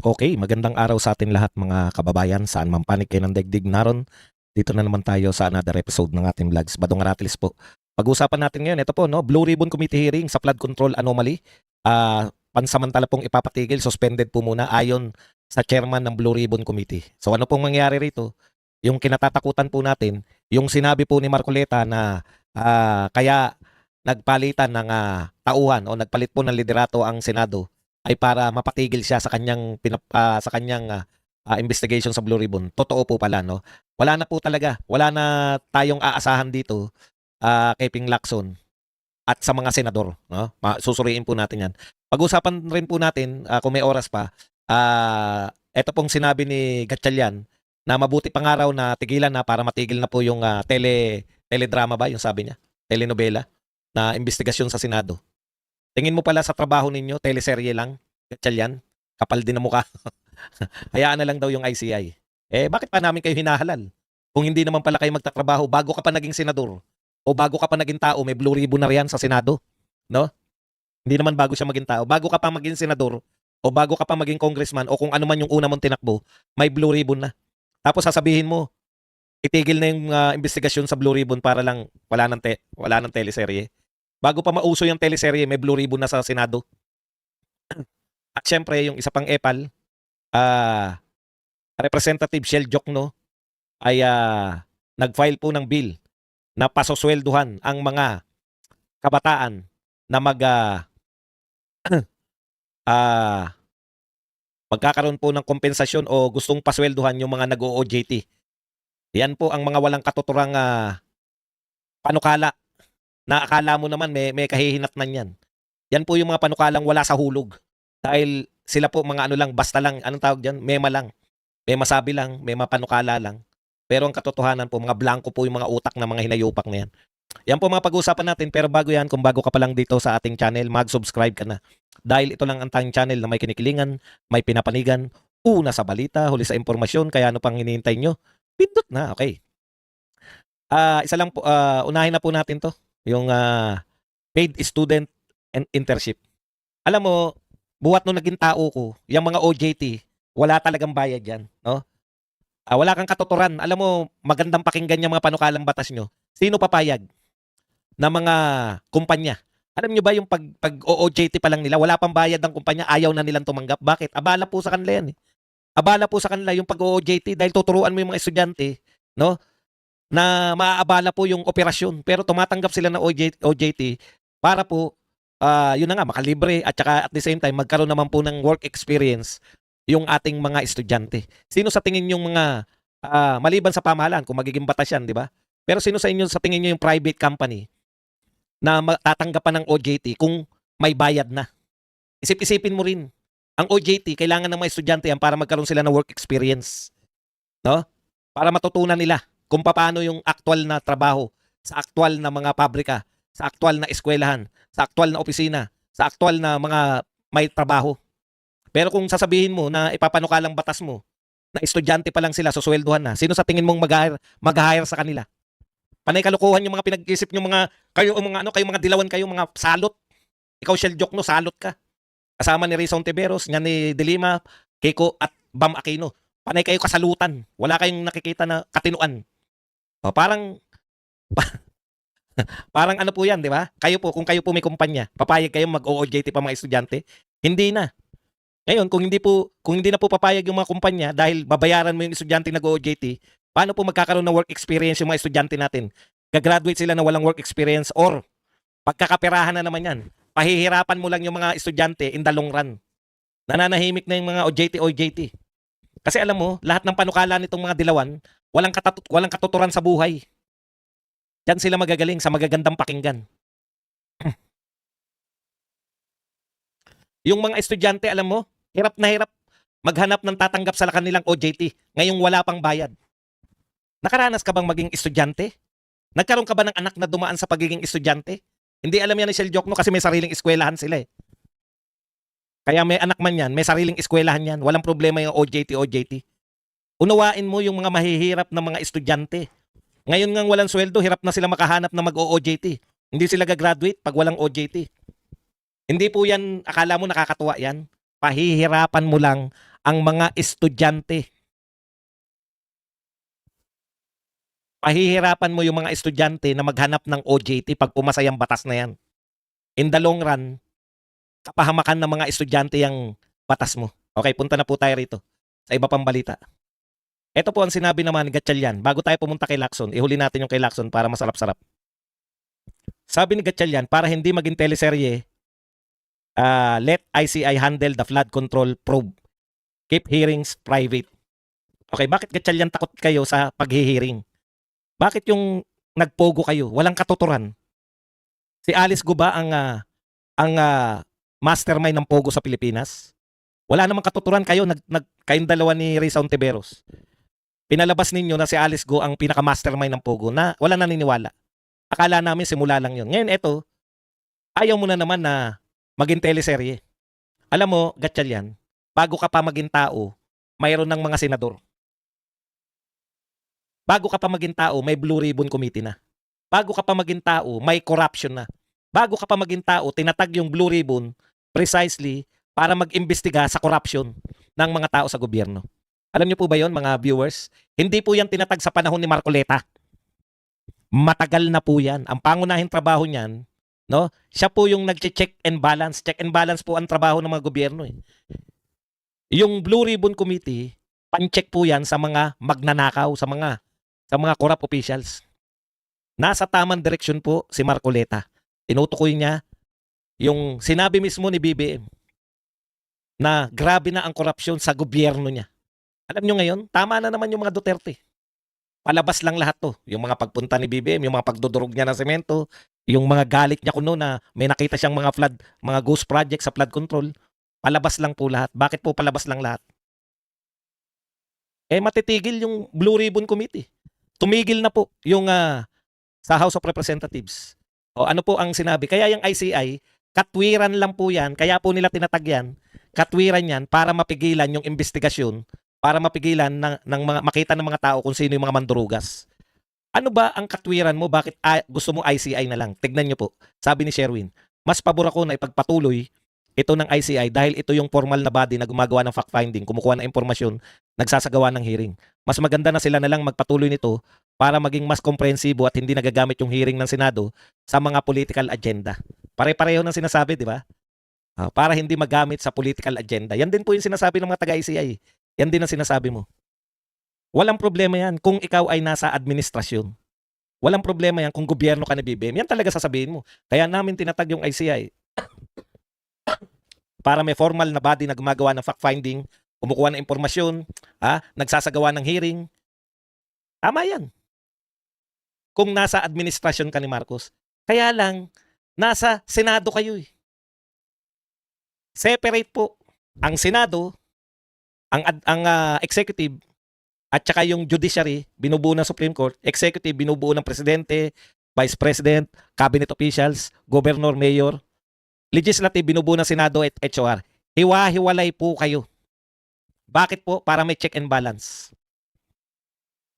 Okay, magandang araw sa atin lahat mga kababayan, saan man panig kayo ng daigdig naron. Dito na naman tayo sa another episode ng ating vlogs. Badong Ratiles po. Pag-usapan natin ngayon, ito po, no, Blue Ribbon Committee hearing sa flood control anomaly. Pansamantala pong ipapatigil, suspended po muna ayon sa chairman ng Blue Ribbon Committee. So ano pong mangyari rito? Yung kinatatakutan po natin, yung sinabi po ni Marcoleta na kaya nagpalitan ng tauhan o nagpalit po ng liderato ang Senado ay para mapatigil siya sa kanyang investigation sa Blue Ribbon. Totoo po pala, no? Wala na po talaga. Wala na tayong aasahan dito kay Ping Lacson at sa mga senador, no? Susuriin po natin 'yan. Pag-usapan rin po natin kung may oras pa. Ito pong sinabi ni Gatchalian na mabuti pang araw na tigilan na para matigil na po yung teledrama ba yung sabi niya? Telenovela na investigasyon sa Senado. Tingin mo pala sa trabaho ninyo, teleserye lang, Gatchalian, kapal din ang mukha. Hayaan na lang daw yung ICI. Bakit pa namin kayo hinahalal? Kung hindi naman pala kayo magtatrabaho bago ka pa naging senador o bago ka pa naging tao, may blue ribbon na riyan sa Senado, no? Hindi naman bago siya maging tao. Bago ka pa maging senador o bago ka pa maging congressman o kung ano man yung una mong tinakbo, may blue ribbon na. Tapos sasabihin mo, itigil na yung investigasyon sa blue ribbon para lang wala ng teleserye. Bago pa mauso yung teleserye, may blue ribbon na sa Senado. At syempre, yung isa pang epal, Representative Shell Jokno ay nag-file po ng bill na pasoswelduhan ang mga kabataan na magkakaroon po ng kompensasyon o gustong paswelduhan yung mga nag-OJT. Yan po ang mga walang katuturang panukala na akala mo naman may kahihinatnan yan. Yan po yung mga panukalang wala sa hulog. Dahil sila po mga ano lang, basta lang, anong tawag dyan? Mema lang. May masabi lang, may mapanukala lang. Pero ang katotohanan po, mga blanco po yung mga utak ng mga hinayupak na yan. Yan po mga pag-uusapan natin. Pero bago yan, kung bago ka pa lang dito sa ating channel, mag-subscribe ka na. Dahil ito lang ang tanging channel na may kinikilingan, may pinapanigan, una sa balita, huli sa impormasyon, kaya ano pang hinihintay nyo? Pindot na, okay. Isa lang po, unahin na po natin to. Yung paid student and internship. Alam mo, buhat nung naging tao ko, yung mga OJT, wala talagang bayad yan, no? Wala kang katuturan. Alam mo, magandang pakinggan yung mga panukalang batas nyo. Sino papayag na mga kumpanya? Alam nyo ba yung pag OJT pa lang nila, wala pang bayad ng kumpanya, ayaw na nilang tumanggap. Bakit? Abala po sa kanila yan. Abala po sa kanila yung pag-OJT dahil tuturuan mo yung mga estudyante, no? Na maaabala po yung operasyon. Pero tumatanggap sila ng OJT para po yun na nga, makalibre at saka at the same time, magkaroon naman po ng work experience yung ating mga estudyante. Sino sa tingin yung mga, maliban sa pamahalaan, kung magiging batas yan, di ba? Pero sino sa inyo, sa tingin nyo yung private company na tatanggapan ng OJT kung may bayad na? Isip-isipin mo rin, ang OJT, kailangan ng mga estudyante yan para magkaroon sila ng work experience. No? Para matutunan nila kung paano yung actual na trabaho sa actual na mga pabrika, sa actual na eskwelahan, sa actual na opisina, sa actual na mga may trabaho. Pero kung sasabihin mo na ipapanukalang batas mo, na estudyante pa lang sila, suswelduhan na, sino sa tingin mong mag-hire sa kanila? Panay kalokohan yung mga pinag-isip nyo kayo mga dilawan kayo, mga salot. Ikaw, Shell Jokno, salot ka. Kasama ni Rizon Tiberos, nga ni Delima, Keiko at Bam Aquino. Panay kayo kasalutan. Wala kayong nakikita na katinuan. Parang ano po yan, di ba? Kung kayo po may kumpanya, papayag kayo mag-OJT pa mga estudyante? Hindi na. Ngayon, kung hindi na po papayag yung mga kumpanya dahil babayaran mo yung estudyante nag-OJT, paano po magkakaroon ng work experience yung mga estudyante natin? Gagraduate sila na walang work experience or pagkakaperahan na naman yan. Pahihirapan mo lang yung mga estudyante in the long run. Nananahimik na yung mga OJT. Kasi alam mo, lahat ng panukala nitong mga dilawan, walang katuturan sa buhay. Diyan sila magagaling sa magagandang pakinggan. Yung mga estudyante, alam mo, hirap na hirap maghanap ng tatanggap sa kanilang OJT. Ngayong wala pang bayad. Nakaranas ka bang maging estudyante? Nagkaroon ka ba ng anak na dumaan sa pagiging estudyante? Hindi alam yan ni Shell Jokno kasi may sariling eskwelahan sila eh. Kaya may anak man yan, may sariling eskwelahan yan. Walang problema yung OJT. Unawain mo yung mga mahihirap na mga estudyante. Ngayon ngang walang sweldo, hirap na sila makahanap na mag-OJT. Hindi sila gagraduate pag walang OJT. Hindi po yan, akala mo nakakatuwa yan. Pahihirapan mo lang ang mga estudyante. Pahihirapan mo yung mga estudyante na maghanap ng OJT pag pumasa yung batas na yan. In the long run, kapahamakan ng mga estudyante yung batas mo. Okay, punta na po tayo rito sa iba pang balita. Ito po ang sinabi naman ni Gatchalian. Bago tayo pumunta kay Lacson, ihuli natin yung kay Lacson para masarap-sarap. Sabi ni Gatchalian, para hindi maging teleserye, let ICI handle the flood control probe. Keep hearings private. Okay, bakit Gatchalian takot kayo sa paghihiring? Bakit yung nagpogo kayo? Walang katuturan. Si Alice Guba ang mastermind ng pogo sa Pilipinas. Wala namang katuturan kayo, kayong dalawa ni Risa Ontiveros. Pinalabas ninyo na si Alice Go ang pinaka-mastermind ng pogo na wala naniniwala. Akala namin simula lang yun. Ngayon eto, ayaw mo na naman na maging teleserye. Alam mo, Gatchalian, bago ka pa maging tao, mayroon ng mga senador. Bago ka pa maging tao, may Blue Ribbon Committee na. Bago ka pa maging tao, may corruption na. Bago ka pa maging tao, tinatag yung Blue Ribbon precisely para mag-imbestiga sa corruption ng mga tao sa gobyerno. Alam niyo po ba yon, mga viewers? Hindi po yan tinatag sa panahon ni Marcoleta. Matagal na po yan. Ang pangunahing trabaho niyan, no? Siya po yung nag-check and balance. Check and balance po ang trabaho ng mga gobyerno. Yung Blue Ribbon Committee, pan-check po yan sa mga magnanakaw, sa mga corrupt officials. Nasa tamang direksyon po si Marcoleta. Tinutukoy niya yung sinabi mismo ni BBM na grabe na ang korupsyon sa gobyerno niya. Alam nyo ngayon, tama na naman yung mga Duterte. Palabas lang lahat to. Yung mga pagpunta ni BBM, yung mga pagdudurog niya ng semento, yung mga galit niya kuno na may nakita siyang mga ghost project sa flood control. Palabas lang po lahat. Bakit po palabas lang lahat? Matitigil yung Blue Ribbon Committee. Tumigil na po yung sa House of Representatives. O ano po ang sinabi? Kaya yung ICI, katwiran lang po yan. Kaya po nila tinatag yan. Katwiran yan para mapigilan yung investigasyon, para mapigilan ng mga, makita ng mga tao kung sino yung mga mandurugas. Ano ba ang katwiran mo? Bakit gusto mo ICI na lang? Tignan nyo po. Sabi ni Sherwin, mas pabor ako na ipagpatuloy ito ng ICI dahil ito yung formal na body na gumagawa ng fact-finding, kumukuha ng impormasyon, nagsasagawa ng hearing. Mas maganda na sila na lang magpatuloy nito para maging mas komprehensibo at hindi nagagamit yung hearing ng Senado sa mga political agenda. Pare-pareho ng sinasabi, di ba? Para hindi magamit sa political agenda. Yan din po yung sinasabi ng mga taga-ICI. Yan din ang sinasabi mo. Walang problema yan kung ikaw ay nasa administrasyon. Walang problema yan kung gobyerno ka ni BBM. Yan talaga sasabihin mo. Kaya namin tinatag yung ICI para may formal na body na gumagawa ng fact-finding, kumukuha ng impormasyon, nagsasagawa ng hearing. Tama yan. Kung nasa administrasyon ka ni Marcos. Kaya lang, nasa Senado kayo eh. Separate po ang Senado, ang executive, at saka yung judiciary, binubuo ng Supreme Court, executive, binubuo ng presidente, vice president, cabinet officials, governor, mayor, legislative, binubuo ng Senado at HOR. Hiwa-hiwalay po kayo. Bakit po? Para may check and balance.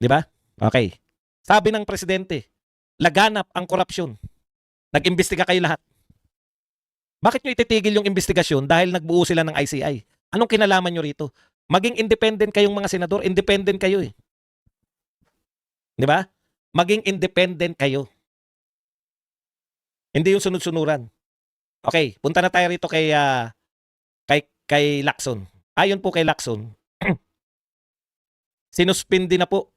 Di ba? Okay. Sabi ng presidente, laganap ang korupsyon. Nag-imbestiga kayo lahat. Bakit nyo ititigil yung investigasyon dahil nagbuo sila ng ICI? Anong kinalaman nyo rito? Maging independent kayong mga senador, independent kayo eh. Di ba? Maging independent kayo. Hindi yung sunod-sunuran. Okay, punta na tayo rito kay Lacson. Ayon po kay Lacson, sinuspindi na po.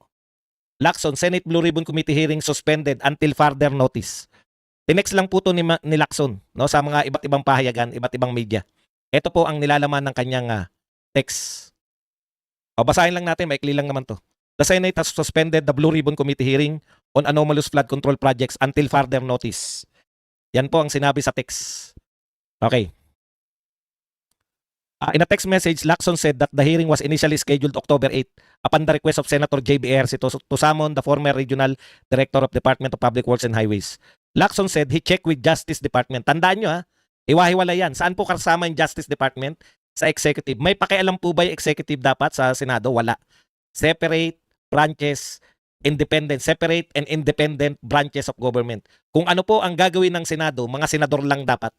Lacson, Senate Blue Ribbon Committee hearing suspended until further notice. Tinext lang po to ni Lacson, no, sa mga iba't ibang pahayagan, iba't ibang media. Ito po ang nilalaman ng kanyang text. O, basahin lang natin, maikli lang naman to. The Senate has suspended the Blue Ribbon Committee hearing on anomalous flood control projects until further notice. Yan po ang sinabi sa text. Okay. In a text message, Lacson said that the hearing was initially scheduled October 8 upon the request of Senator J.B. Erci to summon the former Regional Director of Department of Public Works and Highways. Lacson said he checked with Justice Department. Tandaan nyo hiwa-hiwala yan. Saan po kasama yung Justice Department? Sa Executive. May pakialam po ba yung Executive dapat sa Senado? Wala. Separate branches, separate and independent branches of government. Kung ano po ang gagawin ng Senado, mga senador lang dapat.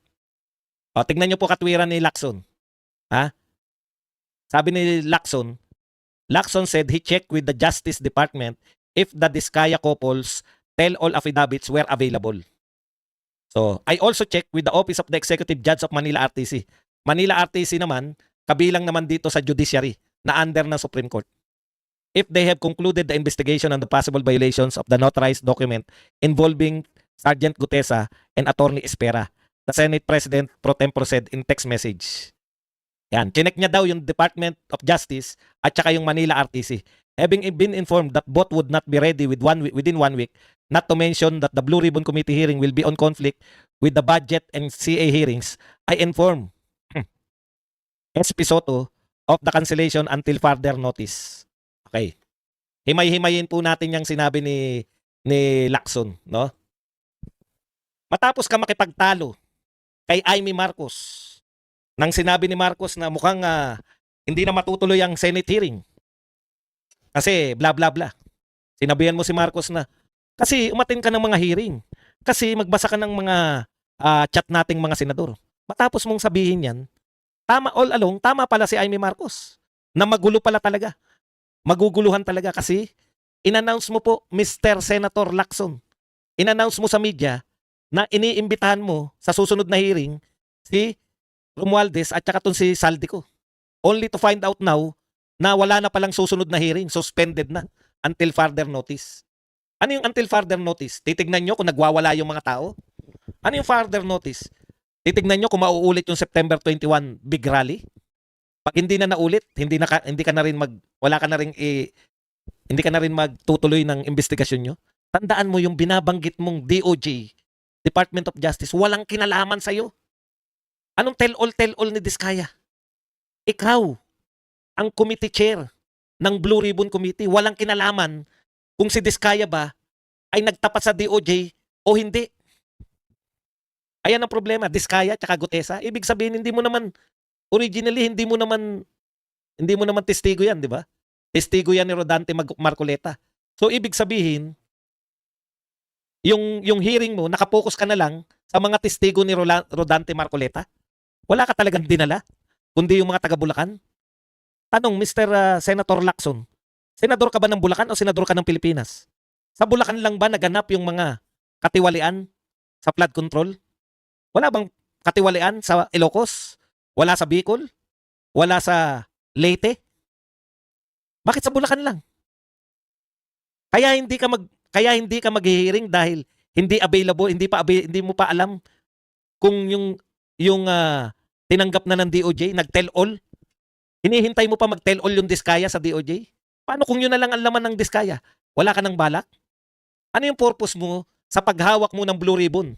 O, tingnan nyo po katwiran ni Lacson. Sabi ni Lacson said he checked with the Justice Department if the Diskaya couple's tell-all affidavits were available. So, I also checked with the Office of the Executive Judge of Manila RTC. Manila RTC naman, kabilang naman dito sa judiciary na under ng Supreme Court. If they have concluded the investigation on the possible violations of the notarized document involving Sergeant Gutesa and Attorney Espera, the Senate President pro tempore said in text message. Yan, chinek niya daw yung Department of Justice at saka yung Manila RTC. Having been informed that both would not be ready within 1 week, not to mention that the Blue Ribbon Committee hearing will be on conflict with the budget and CA hearings, I inform SP Soto of the cancellation until further notice. Okay. Himay-himayin po natin yung sinabi ni Lacson, no? Matapos ka makipagtalo kay Amy Marcos, nang sinabi ni Marcos na mukhang hindi na matutuloy ang Senate hearing. Kasi bla bla bla. Sinabihan mo si Marcos na kasi umattend ka ng mga hearing. Kasi magbasa ka ng mga chat nating mga senador. Matapos mong sabihin yan, tama all along, tama pala si Amy Marcos. Na magulo pala talaga. Maguguluhan talaga kasi in-announce mo po, Mr. Senator Lacson. In-announce mo sa media na iniimbitahan mo sa susunod na hearing si Romualdez at saka si Saldico. Only to find out now na wala na palang susunod na hearing, suspended na until further notice. Ano yung until further notice? Titignan nyo kung nagwawala yung mga tao? Ano yung further notice? Titignan nyo kung mauulit yung September 21 big rally? Pag hindi na naulit, hindi ka na rin hindi ka na rin magtutuloy ng investigasyon nyo. Tandaan mo yung binabanggit mong DOJ, Department of Justice, walang kinalaman sa'yo. Anong tell-all ni Diskaya? Ikaw, ang committee chair ng Blue Ribbon Committee, walang kinalaman kung si Diskaya ba ay nagtapat sa DOJ o hindi. Ayan ang problema, Diskaya at Gutesa. Ibig sabihin, originally, hindi mo naman testigo yan, di ba? Testigo yan ni Rodante Marcoleta. So, ibig sabihin, yung hearing mo, nakapokus ka na lang sa mga testigo ni Rodante Marcoleta. Wala ka talagang dinala, kundi yung mga taga-Bulacan. Tanong, Mr. Senator Lacson, senador ka ba ng Bulacan o senador ka ng Pilipinas? Sa Bulacan lang ba naganap yung mga katiwalian sa flood control? Wala bang katiwalian sa Ilocos? Wala sa Bicol? Wala sa Leyte? Bakit sa Bulacan lang? Kaya hindi ka maghihiring dahil hindi available, hindi mo pa alam kung yung tinanggap na ng DOJ, nag-tell all. Hinihintay mo pa mag-tell all yung Diskaya sa DOJ? Paano kung yun na lang ang laman ng Diskaya? Wala ka ng balak? Ano yung purpose mo sa paghawak mo ng Blue Ribbon?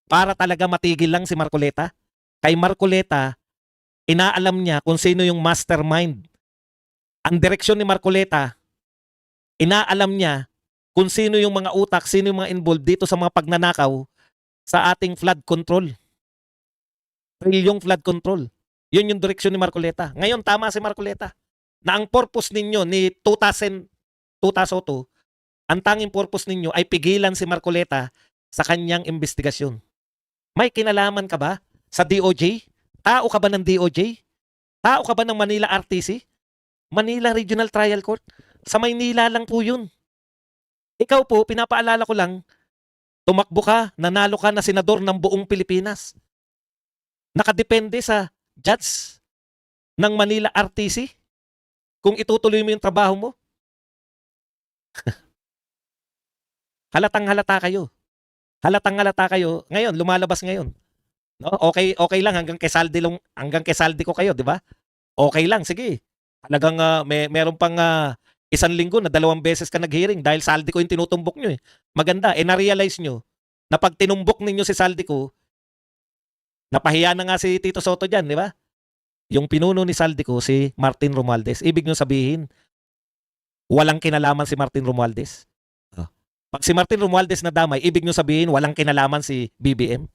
Para talaga matigil lang si Marcoleta? Kay Marcoleta, inaalam niya kung sino yung mastermind. Ang direksyon ni Marcoleta, inaalam niya kung sino yung mga utak, sino yung mga involved dito sa mga pagnanakaw sa ating flood control. Trilyong flood control. Yun yung direksyon ni Marcoleta. Ngayon, tama si Marcoleta na ang purpose ninyo ni Tuta Soto, ang tanging purpose ninyo ay pigilan si Marcoleta sa kanyang investigasyon. May kinalaman ka ba sa DOJ? Tao ka ba ng DOJ? Tao ka ba ng Manila RTC? Manila Regional Trial Court? Sa Maynila lang po yun. Ikaw po, pinapaalala ko lang, tumakbo ka, nanalo ka na senador ng buong Pilipinas. Nakadepende sa judge ng Manila RTC kung itutuloy mo yung trabaho mo. Halatang-halata kayo. Halatang-halata kayo. Ngayon, lumalabas ngayon. No? Okay lang hanggang kay Saldi ko kayo, di ba? Okay lang, sige. Talagang meron pang 1 linggo na 2 beses ka nag-hearing dahil Saldi ko yung tinutumbok nyo eh. Maganda, na-realize nyo na pag tinumbok ninyo si Saldi ko, napahiya na nga si Tito Soto dyan, di ba? Yung pinuno ni Saldico, si Martin Romualdez. Ibig nyo sabihin, walang kinalaman si Martin Romualdez. Pag si Martin Romualdez na damay, ibig nyo sabihin, walang kinalaman si BBM.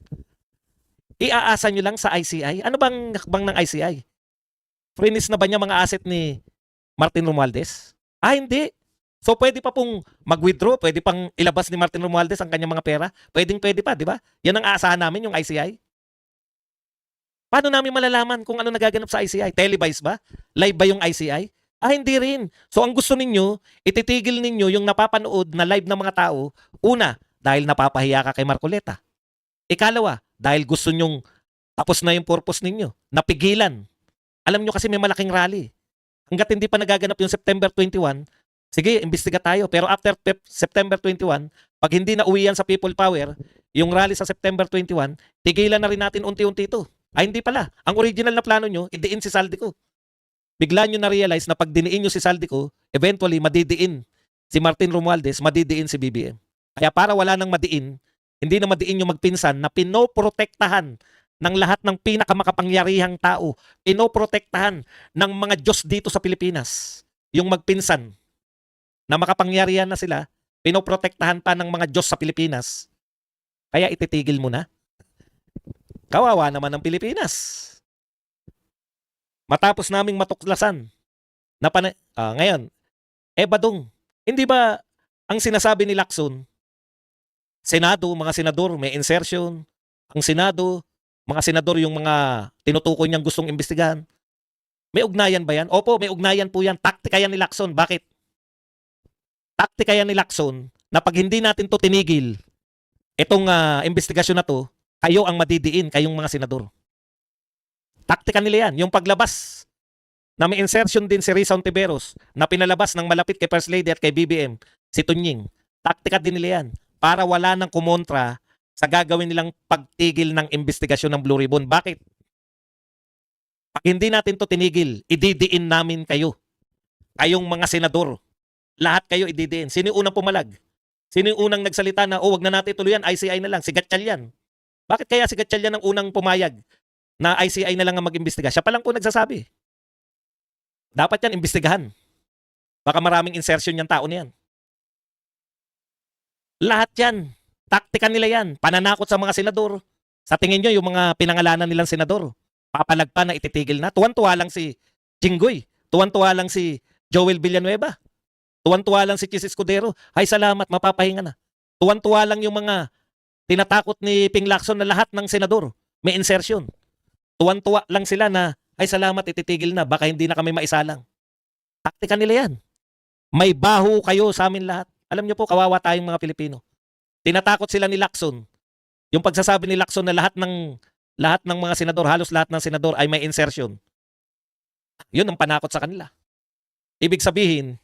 Iaasa nyo lang sa ICI. Ano bang hakbang ng ICI? Freeze na ba niya mga asset ni Martin Romualdez? Hindi. So pwede pa pong mag-withdraw, pwede pang ilabas ni Martin Romualdez ang kanyang mga pera. Pwede pa, di ba? Yan ang aasahan namin, yung ICI. Paano namin malalaman kung ano nagaganap sa ICI? Televised ba? Live ba yung ICI? Hindi rin. So ang gusto ninyo, ititigil ninyo yung napapanood na live ng mga tao. Una, dahil napapahiya ka kay Marcoleta. Ikalawa, dahil gusto nyong tapos na yung purpose ninyo. Napigilan. Alam nyo kasi may malaking rally. Hanggat hindi pa nagaganap yung September 21, sige, imbestiga tayo. Pero after September 21, pag hindi na uwi yan sa people power, yung rally sa September 21, tigilan na rin natin unti-unti ito. Hindi pala. Ang original na plano nyo, idiin si Saldico. Bigla nyo na-realize na pag diniin nyo si Saldico, eventually madidiin si Martin Romualdez, madidiin si BBM. Kaya para wala nang madiin, hindi na madiin yung magpinsan na pinoprotektahan ng lahat ng pinakamakapangyarihang tao, pinoprotektahan ng mga Diyos dito sa Pilipinas. Yung magpinsan na makapangyarihan na sila, pinoprotektahan pa ng mga Diyos sa Pilipinas. Kaya ititigil mo na. Kawawa naman ng Pilipinas. Matapos naming matuklasan na ngayon, Badong, hindi ba ang sinasabi ni Lacson, Senado, mga senador, may insertion, ang Senado, mga senador yung mga tinutukoy niyang gustong imbestigahan. May ugnayan ba yan? Opo, may ugnayan po yan. Taktika yan ni Lacson. Bakit? Taktika yan ni Lacson na pag hindi natin to tinigil, itong investigasyon na to, kayo ang madidiin, kayong mga senador. Taktika nila yan. Yung paglabas na may insertion din si Risa Ontiveros na pinalabas ng malapit kay First Lady at kay BBM, si Tunying. Taktika din nila yan para wala nang kumontra sa gagawin nilang pagtigil ng investigasyon ng Blue Ribbon. Bakit? Pag hindi natin to tinigil, ididiin namin kayo. Kayong mga senador. Lahat kayo ididiin. Sino yung unang pumalag? Sino yung unang nagsalita na, wag na natin tuluyan, ICI na lang. Si Gatchalian. Bakit kaya si Gatchalian ang unang pumayag na ICI na lang ang mag-imbestiga? Siya pa lang po nagsasabi. Dapat yan imbestigahan. Baka maraming insertion yung tao niyan. Lahat yan. Taktika nila yan. Pananakot sa mga senador. Sa tingin nyo, yung mga pinangalanan nilang senador, papalagpa na ititigil na. Tuwan-tuwa lang si Jinggoy. Tuwan-tuwa lang si Joel Villanueva. Tuwan-tuwa lang si Chis Escudero. Ay salamat, mapapahinga na. Tuwan-tuwa lang yung mga tinatakot ni Ping Lacson na lahat ng senador may insertion. Tuwan-tuwa lang sila na, ay salamat, ititigil na. Baka hindi na kami maisalang. Taktika nila yan. May baho kayo sa amin lahat. Alam nyo po, kawawa tayong mga Pilipino. Tinatakot sila ni Lacson. Yung pagsasabi ni Lacson na lahat ng mga senador, halos lahat ng senador ay may insertion. Yun ang panakot sa kanila. Ibig sabihin,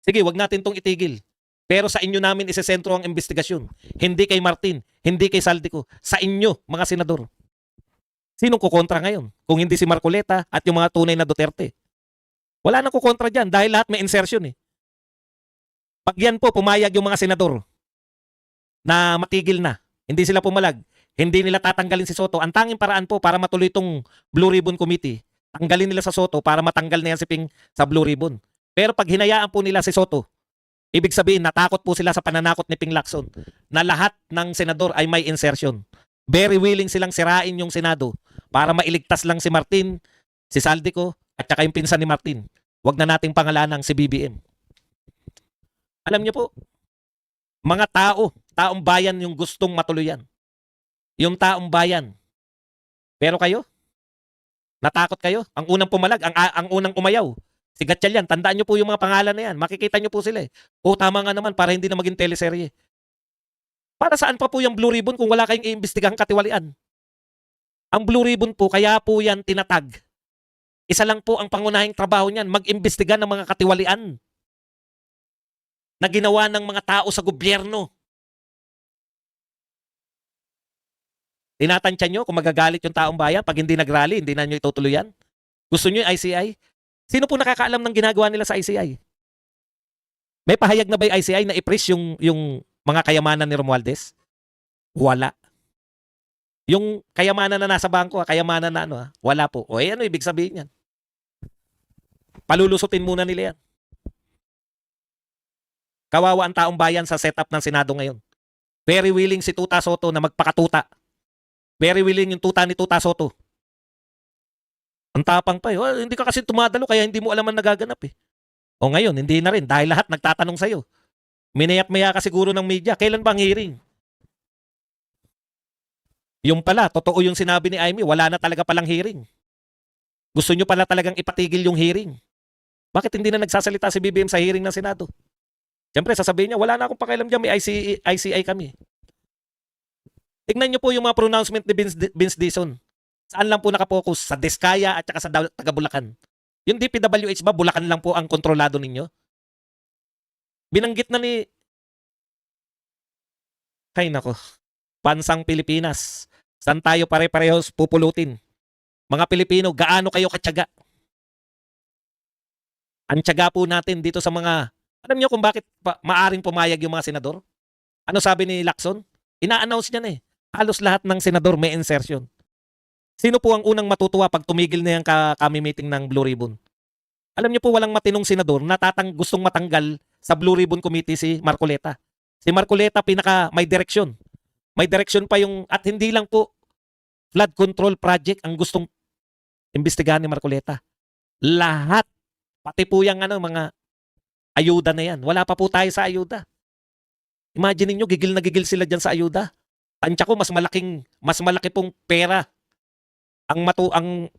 sige, wag natin tong itigil. Pero sa inyo namin isesentro ang investigasyon. Hindi kay Martin, hindi kay Saldico. Sa inyo, mga senador. Sinong kukontra ngayon? Kung hindi si Marcoleta at yung mga tunay na Duterte. Wala nang kukontra dyan dahil lahat may insertion eh. Pag yan po, pumayag yung mga senador na matigil na. Hindi sila pumalag. Hindi nila tatanggalin si Soto. Ang tanging paraan po para matuloy itong Blue Ribbon Committee, tanggalin nila sa Soto para matanggal na yan si Ping sa Blue Ribbon. Pero pag hinayaan po nila si Soto, ibig sabihin natakot po sila sa pananakot ni Ping Lacson na lahat ng senador ay may insertion. Very willing silang sirain yung Senado para mailigtas lang si Martin, si Saldico, at saka yung pinsan ni Martin. Huwag na nating pangalanang si BBM. Alam niyo po, mga taong bayan yung gustong matuluyan. Yung taong bayan. Pero kayo, natakot kayo. Ang unang pumalag, ang unang umayaw. Si Gatchalian, tandaan nyo po yung mga pangalan na yan. Makikita nyo po sila eh. Tama nga naman para hindi na maging teleserye. Para saan pa po yung Blue Ribbon kung wala kayong iimbestigang katiwalian? Ang Blue Ribbon po, kaya po yan tinatag. Isa lang po ang pangunahing trabaho niyan, mag-imbestiga ng mga katiwalian na ginawa ng mga tao sa gobyerno. Tinatansya nyo kung magagalit yung taong bayan pag hindi nag-rally, hindi na nyo itutuloy yan? Gusto nyo yung ICI? Sino po nakakaalam ng ginagawa nila sa ICI? May pahayag na ba yung ICI na i-freeze yung mga kayamanan ni Romualdez? Wala. Yung kayamanan na nasa bangko, kayamanan na wala po. O ano ibig sabihin yan? Palulusutin muna nila yan. Kawawa ang taong bayan sa setup ng Senado ngayon. Very willing si Tuta Soto na magpakatuta. Very willing yung tuta ni Tuta Soto. Ang tapang pa eh. Well, hindi ka kasi tumadalo kaya hindi mo alam ang nagaganap eh. O ngayon, hindi na rin dahil lahat nagtatanong sa'yo. Minayak-maya ka siguro ng media. Kailan ba ang hearing? Yung pala, totoo yung sinabi ni Amy, wala na talaga palang hearing. Gusto nyo pala talagang ipatigil yung hearing. Bakit hindi na nagsasalita si BBM sa hearing ng Senado? Siyempre, sasabihin niya, wala na akong pakialam dyan, may ICI kami. Tignan nyo po yung mga pronouncement ni Vince Dizon. Saan lang po nakapokus? Sa Diskaya at saka sa taga Bulacan. Yung DPWH ba, Bulacan lang po ang kontrolado ninyo? Binanggit na ni... Ay nako, Bansang Pilipinas. Saan tayo pare-parehos pupulutin? Mga Pilipino, gaano kayo katyaga? Ang tiyaga po natin dito sa mga... Alam niyo kung bakit maaring pumayag yung mga senador? Ano sabi ni Lacson? Ina-announce niya na eh. Halos lahat ng senador may insertion. Sino po ang unang matutuwa pag tumigil na yung kami-meeting ng Blue Ribbon? Alam niyo po walang matinong senador na gustong matanggal sa Blue Ribbon Committee si Marcoleta. Si Marcoleta pinaka may direksyon. May direksyon pa yung, at hindi lang po flood control project ang gustong imbestigahan ni Marcoleta. Lahat, pati po yung mga ayuda na yan. Wala pa po tayo sa ayuda. Imagine niyo gigil na gigil sila dyan sa ayuda. Tansya ko, mas malaki pong pera. Ang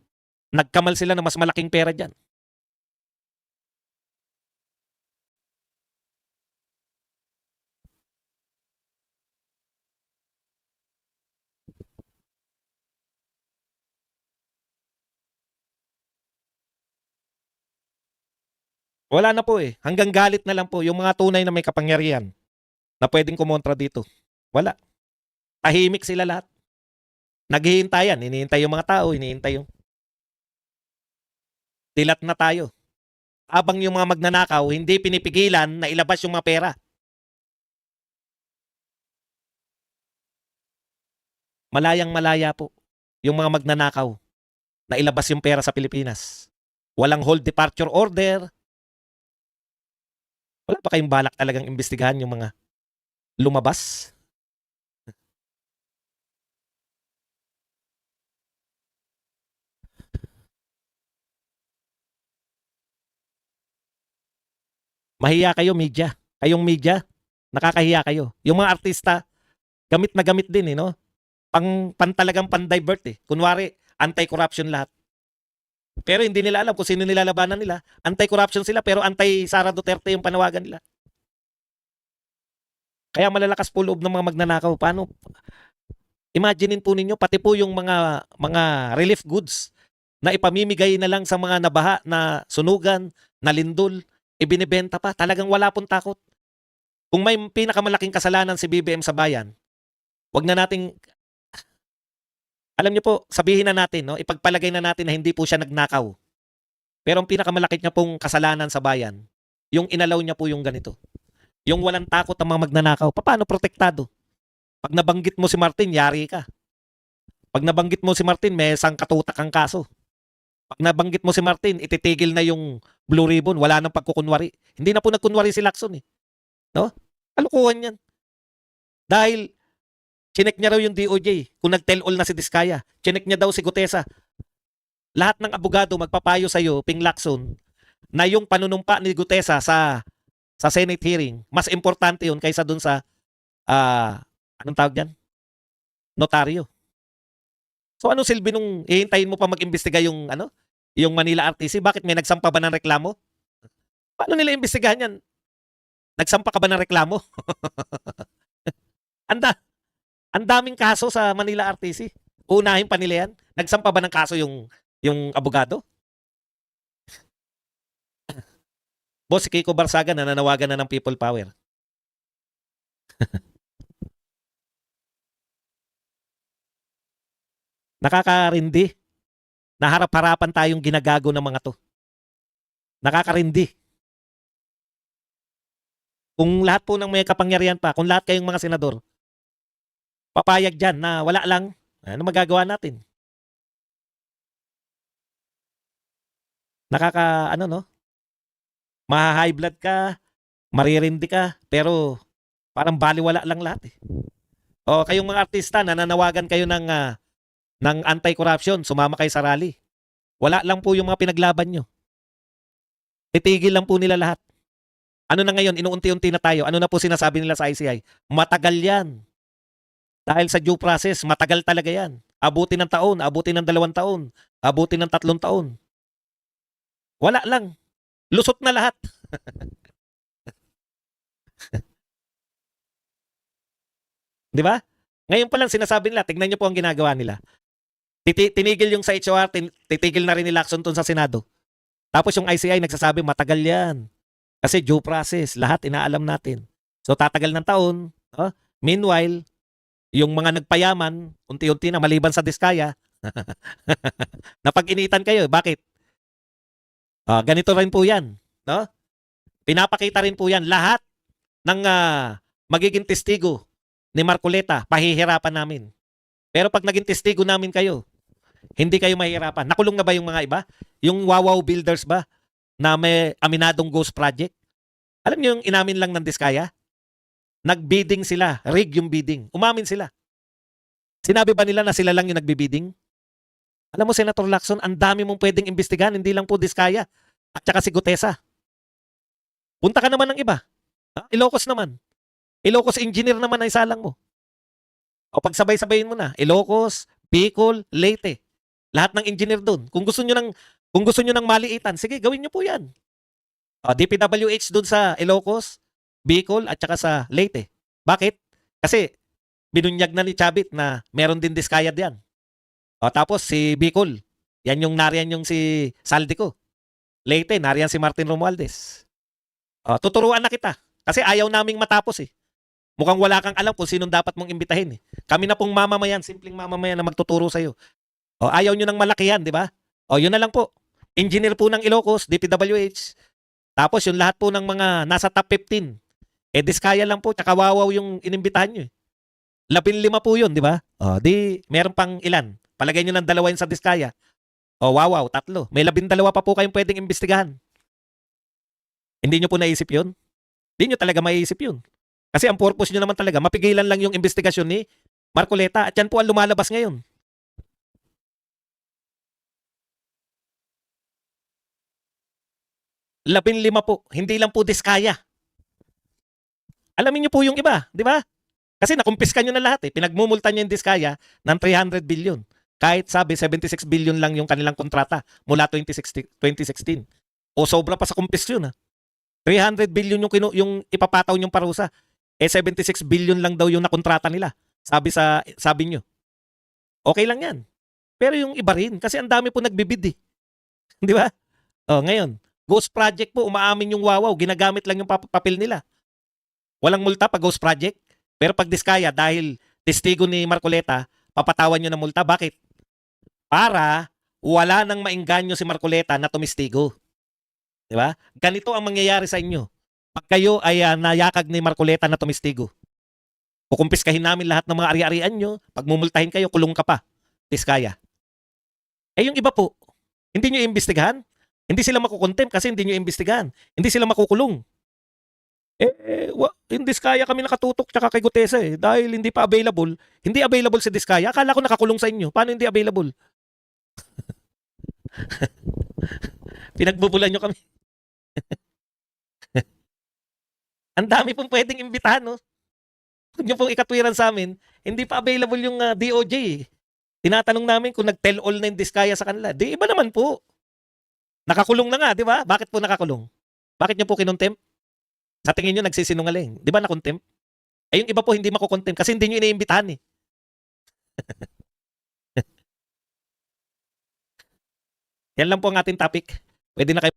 nagkamal sila na mas malaking pera dyan. Wala na po eh. Hanggang galit na lang po yung mga tunay na may kapangyarihan na pwedeng kumontra dito. Wala. Tahimik sila lahat. Naghihintayan. Hinihintay yung mga tao. Hinihintay yung... Dilat na tayo. Habang yung mga magnanakaw, hindi pinipigilan na ilabas yung mga pera. Malayang-malaya po yung mga magnanakaw na ilabas yung pera sa Pilipinas. Walang hold departure order. Wala pa kayong balak talagang imbestigahan yung mga lumabas? Mahiya kayo, media. Kayong media, nakakahiya kayo. Yung mga artista, gamit na gamit din, no? Talagang pan-divert eh. Kunwari, anti-corruption lahat. Pero hindi nila alam kung sino nilalabanan nila. Anti-corruption sila, pero anti-Sara Duterte yung panawagan nila. Kaya malalakas po loob ng mga magnanakaw. Paano? Imaginein po ninyo, pati po yung mga relief goods na ipamimigay na lang sa mga nabaha na sunugan, na lindol, ibinibenta pa. Talagang wala pong takot. Kung may pinakamalaking kasalanan si BBM sa bayan, wag na nating, alam niyo po, sabihin na natin, no? Ipagpalagay na natin na hindi po siya nagnakaw. Pero ang pinakamalaki niya pong kasalanan sa bayan, yung inalaw niya po yung ganito. Yung walang takot ang mga magnanakaw. Paano protektado? Pag nabanggit mo si Martin, yari ka. Pag nabanggit mo si Martin, may sangkatutak ang kaso. Pag nabanggit mo si Martin, ititigil na yung Blue Ribbon, wala nang pagkukunwari. Hindi na po nagkunwari si Lacson eh. No? Kalukuhan yan. Dahil chinek niya raw yung DOJ kung nag-tell all na si Diskaya. Chinek niya daw si Gutesa. Lahat ng abogado magpapayo sa'yo, Ping Lacson, na yung panunumpa ni Gutesa sa Senate hearing, mas importante yun kaysa dun sa anong tawag dyan? Notaryo. So ano silbi nung hihintayin mo pa mag-imbestiga yung yung Manila RTC? Bakit may nagsampa ba ng reklamo? Paano nila imbestigahan yan? Nagsampa ka ba ng reklamo? Ang daming kaso sa Manila RTC. Unahin pa nila yan. Nagsampa ba ng kaso yung abogado? Boss, si Kiko Barsaga nananawagan na ng people power. Nakakarindi. Naharap-harapan tayong ginagago ng mga to. Nakakarindi. Kung lahat po ng may kapangyarihan pa, kung lahat kayong mga senador, papayag dyan na wala lang, ano magagawa natin? Maha-high blood ka, maririndi ka, pero parang baliwala lang lahat eh. O kayong mga artista, nananawagan kayo ng anti-corruption, sumama kayo sa rally. Wala lang po yung mga pinaglaban nyo. Titigil lang po nila lahat. Ano na ngayon, inuunti-unti na tayo. Ano na po sinasabi nila sa ICI? Matagal yan. Dahil sa due process, matagal talaga yan. Abutin ng taon, abutin ng 2 taon, abutin ng 3 taon. Wala lang. Lusot na lahat. Di ba? Ngayon pa lang sinasabi nila, tignan niyo po ang ginagawa nila. Tinigil yung sa HOR, titigil na rin ni Lacson sa Senado. Tapos yung ICI nagsasabi, matagal yan. Kasi due process, lahat inaalam natin. So tatagal ng taon. Meanwhile, yung mga nagpayaman, unti-unti na maliban sa Diskaya, napag-initan kayo. Bakit? Ganito rin po yan. No? Pinapakita rin po yan. Lahat ng magiging testigo ni Marcoleta, pahihirapan namin. Pero pag naging testigo namin kayo, hindi kayo mahihirapan. Nakulong na ba yung mga iba? Yung Wawaw Builders ba? Na may aminadong ghost project? Alam niyo yung inamin lang ng Diskaya? Nagbidding sila. Rig yung bidding. Umamin sila. Sinabi ba nila na sila lang yung nagbibidding? Alam mo, Senator Lacson, ang dami mong pwedeng imbestigahan. Hindi lang po Diskaya. At saka si Gutesa. Punta ka naman ng iba. Ilocos naman. Ilocos engineer naman ay salang mo. O pagsabay-sabayin mo na. Ilocos, Bicol, Leyte. Lahat ng engineer doon. Kung gusto nyo ng maliitan, sige, gawin nyo po yan. DPWH doon sa Ilocos, Bicol, at saka sa Leyte. Bakit? Kasi binunyag na ni Chavit na meron din Diskaya diyan. Tapos si Bicol, nariyan yung si Saldico. Leyte, nariyan si Martin Romualdez. Tuturuan na kita. Kasi ayaw naming matapos eh. Mukhang wala kang alam kung sinong dapat mong imbitahin eh. Kami na pong mamamayan, simpleng mamamayan na magtuturo sa'yo. Ayaw nyo ng malakihan, di ba? Yun na lang po. Engineer po ng Ilocos, DPWH. Tapos yung lahat po ng mga nasa top 15. Diskaya lang po, tsaka Wawaw yung inimbitahan nyo eh. 15 po yun, di ba? Di, meron pang ilan. Palagay nyo ng 2 yun sa Diskaya. Wawaw, 3. May 12 pa po kayong pwedeng imbestigahan. Hindi nyo po naisip yun? Hindi nyo talaga maiisip yun. Kasi ang purpose nyo naman talaga, mapigilan lang yung investigasyon ni Marcoleta at yan po ang lumalabas ngayon. Labinlima po, hindi lang po Diskaya. Alamin nyo po yung iba, di ba? Kasi nakumpiska nyo na lahat eh. Pinagmumulta nyo yung Diskaya ng 300 billion. Kahit sabi 76 billion lang yung kanilang kontrata mula 2016. Sobra pa sa kumpisyon 300 billion yung ipapataw nyong parusa. 76 billion lang daw yung nakontrata nila. Sabi nyo. Okay lang yan. Pero yung iba rin, kasi ang dami po nagbibid eh. Di ba? Ngayon, Ghost Project po, umaamin yung Wawaw, ginagamit lang yung papel nila. Walang multa pag Ghost Project. Pero pag Diskaya, dahil testigo ni Marcoleta, papatawan nyo ng multa. Bakit? Para wala nang maingganyo si Marcoleta na tumistigo. Di ba? Ganito ang mangyayari sa inyo. Pag kayo ay nayakag ni Marcoleta na tumistigo, kukumpiskahin namin lahat ng mga ari-arian nyo, pagmumultahin kayo, kulong ka pa. Diskaya. Yung iba po, hindi nyo imbestigahan. Hindi sila makukontempt kasi hindi nyo imbestigahan. Hindi sila makukulong. Yung Diskaya kami nakatutok tsaka kay Gutesa dahil hindi pa available. Hindi available si Diskaya. Akala ko nakakulong sa inyo. Paano hindi available? Pinagbubulan nyo kami. Ang dami pong pwedeng imbitahan, no? Huwag nyo pong ikatwiran sa amin, hindi pa available yung DOJ. Tinatanong namin kung nag-tell all na yung Diskaya sa kanila. Di iba naman po. Nakakulong na nga, di ba? Bakit po nakakulong? Bakit nyo po kinontempt? Sa tingin nyo nagsisinungaling. Di ba nakontempt? Yung iba po hindi makukontempt kasi hindi nyo iniimbitahan eh. Yan lang po ang ating topic. Pwede na kayo